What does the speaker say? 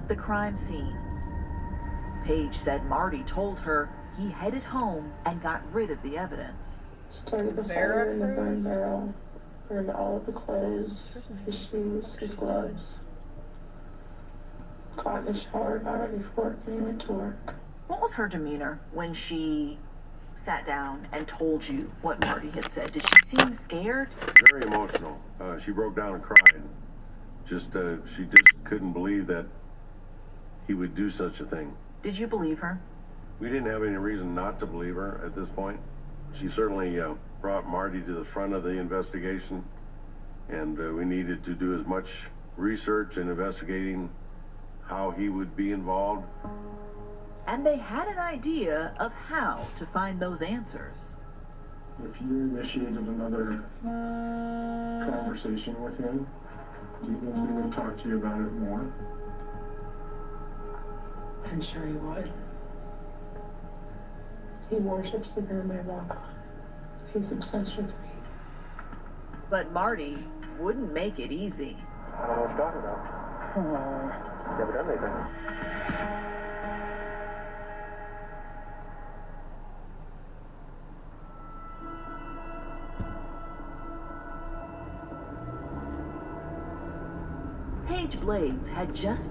the crime scene. Paige said Marty told her he headed home and got rid of the evidence. Started the fire in the burn barrel, burned all of the clothes, his shoes, his gloves. Got in the shower, got ready for work, and he went to work. What was her demeanor when she sat down and told you what Marty had said? Did she seem scared? Very emotional. She broke down and cried. She just couldn't believe that he would do such a thing. Did you believe her? We didn't have any reason not to believe her at this point. She certainly brought Marty to the front of the investigation, and we needed to do as much research and investigating how he would be involved. And they had an idea of how to find those answers. If you initiated another conversation with him, do you think he would talk to you about it more? I'm sure he would. He worships the groom I walk on. He's obsessed with me. But Marty wouldn't make it easy. I don't know what you're talking about. Never done anything. Paige Blades had just